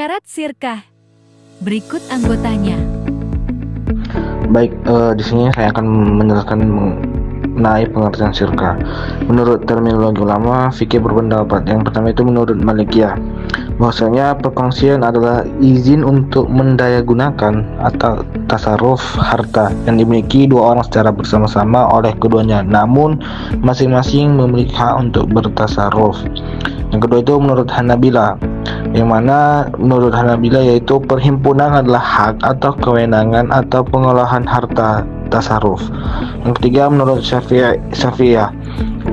Syarat sirkah. Berikut anggotanya. Baik, di sini saya akan menjelaskan mengenai pengertian sirkah. Menurut terminologi ulama fikih berpendapat yang pertama itu menurut Malikiyah, bahwasanya perkongsian adalah izin untuk mendayagunakan atau tasarruf harta yang dimiliki dua orang secara bersama-sama oleh keduanya, namun masing-masing memiliki hak untuk bertasarruf. Yang kedua itu menurut Hanabilah, yang mana menurut Hanabilah yaitu perhimpunan adalah hak atau kewenangan atau pengolahan harta tasarruf. Yang ketiga menurut Syafi'iyah,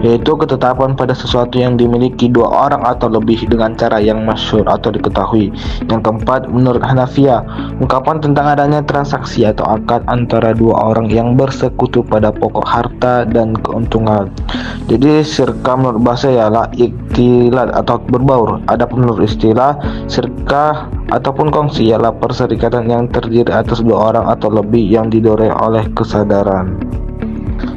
yaitu ketetapan pada sesuatu yang dimiliki dua orang atau lebih dengan cara yang masyhur atau diketahui. Yang keempat menurut Hanafiyah, ungkapan tentang adanya transaksi atau akad antara dua orang yang bersekutu pada pokok harta dan keuntungan. Jadi sirkah menurut bahasa ialah ikhtilat atau berbaur. Adapun menurut istilah, sirkah ataupun kongsi ialah perserikatan yang terdiri atas dua orang atau lebih yang didorong oleh kesadaran.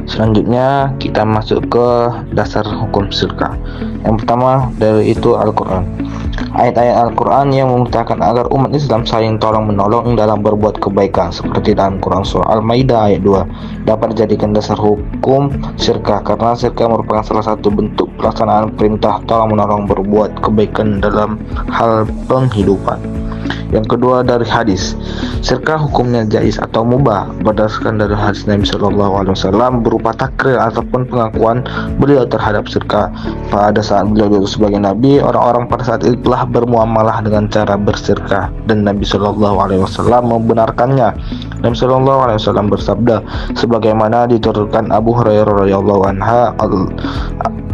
Selanjutnya kita masuk ke dasar hukum sirkah. Yang pertama dari itu Al-Quran. Ayat-ayat Al-Quran yang memerintahkan agar umat Islam saling tolong-menolong dalam berbuat kebaikan, seperti dalam Quran Surah Al-Maidah ayat 2, dapat dijadikan dasar hukum sirkah karena sirkah merupakan salah satu bentuk pelaksanaan perintah tolong-menolong berbuat kebaikan dalam hal penghidupan. Yang kedua dari hadis, sirkah hukumnya jaiz atau mubah berdasarkan dari hadis Nabi SAW berupa takrir ataupun pengakuan beliau terhadap sirkah. Pada saat beliau diutus sebagai Nabi, orang-orang pada saat itu telah bermuamalah dengan cara bersirkah dan Nabi SAW membenarkannya. Nabi SAW bersabda, sebagaimana diturunkan Abu Hurairah radhiyallahu anha,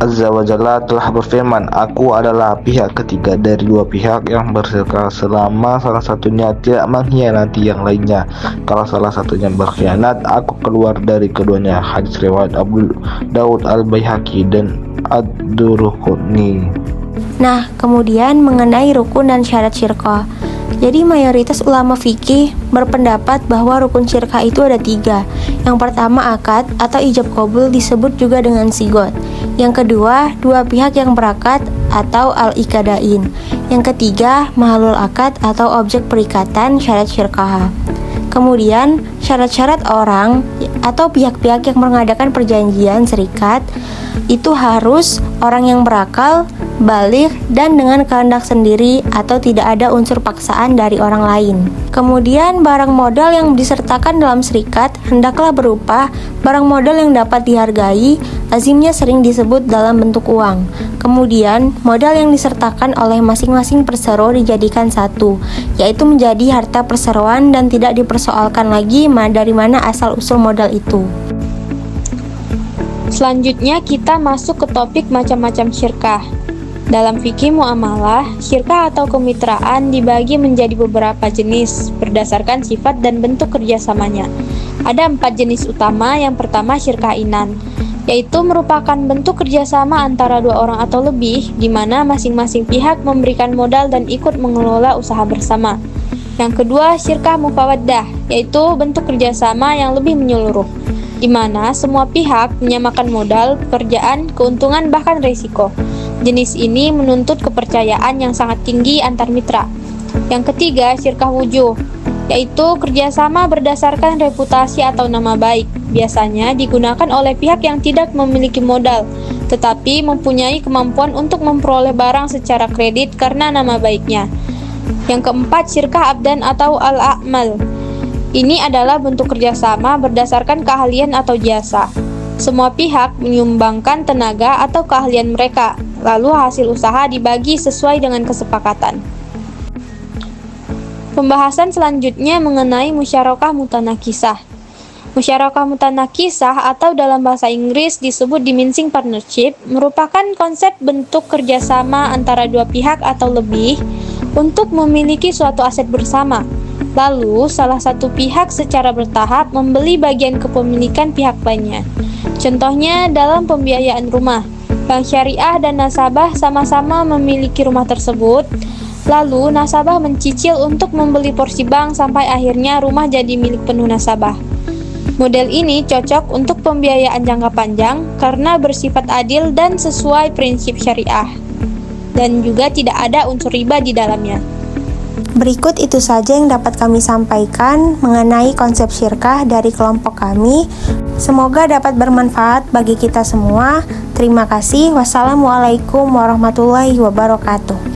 Azza wa Jalla telah berfirman, aku adalah pihak ketiga dari dua pihak yang bersirkah selama salah satunya tidak mengkhianati yang lainnya. Kalau salah satunya berkhianat, aku keluar dari keduanya. Hadis riwayat Abu Daud, Al-Baihaqi dan Ad-Duruqutni. Nah, kemudian mengenai rukun dan syarat syirkah. Jadi mayoritas ulama fikih berpendapat bahwa rukun syirkah itu ada 3. Yang pertama akad atau ijab qabul, disebut juga dengan sigot. Yang kedua, dua pihak yang berakad atau al-ikadain. Yang ketiga, mahalul akad atau objek perikatan syarat syirkah. Kemudian, syarat-syarat orang atau pihak-pihak yang mengadakan perjanjian serikat itu harus orang yang berakal, baligh, dan dengan kehendak sendiri atau tidak ada unsur paksaan dari orang lain. Kemudian barang modal yang disertakan dalam serikat hendaklah berupa barang modal yang dapat dihargai, lazimnya sering disebut dalam bentuk uang. Kemudian modal yang disertakan oleh masing-masing persero dijadikan satu, yaitu menjadi harta perseroan dan tidak dipersoalkan lagi dari mana asal-usul modal itu. Selanjutnya kita masuk ke topik macam-macam syirkah. Dalam fikih muamalah, syirkah atau kemitraan dibagi menjadi beberapa jenis berdasarkan sifat dan bentuk kerjasamanya. Ada 4 jenis utama. Yang pertama syirkah inan, yaitu merupakan bentuk kerjasama antara dua orang atau lebih, di mana masing-masing pihak memberikan modal dan ikut mengelola usaha bersama. Yang kedua syirkah mufawaddah, yaitu bentuk kerjasama yang lebih menyeluruh, di mana semua pihak menyamakan modal, pekerjaan, keuntungan, bahkan risiko. Jenis ini menuntut kepercayaan yang sangat tinggi antar mitra. Yang ketiga, syirkah wujuh, yaitu kerjasama berdasarkan reputasi atau nama baik. Biasanya digunakan oleh pihak yang tidak memiliki modal, tetapi mempunyai kemampuan untuk memperoleh barang secara kredit karena nama baiknya. Yang keempat, syirkah abdan atau al-a'mal. Ini adalah bentuk kerjasama berdasarkan keahlian atau jasa. Semua pihak menyumbangkan tenaga atau keahlian mereka, lalu hasil usaha dibagi sesuai dengan kesepakatan. Pembahasan selanjutnya mengenai musyarakah mutanakisah. Musyarakah mutanakisah atau dalam bahasa Inggris disebut diminishing partnership merupakan konsep bentuk kerjasama antara dua pihak atau lebih untuk memiliki suatu aset bersama. Lalu, salah satu pihak secara bertahap membeli bagian kepemilikan pihak lainnya. Contohnya dalam pembiayaan rumah, bank syariah dan nasabah sama-sama memiliki rumah tersebut. Lalu, nasabah mencicil untuk membeli porsi bank sampai akhirnya rumah jadi milik penuh nasabah. Model ini cocok untuk pembiayaan jangka panjang karena bersifat adil dan sesuai prinsip syariah, dan juga tidak ada unsur riba di dalamnya. Berikut itu saja yang dapat kami sampaikan mengenai konsep syirkah dari kelompok kami. Semoga dapat bermanfaat bagi kita semua. Terima kasih. Wassalamualaikum warahmatullahi wabarakatuh.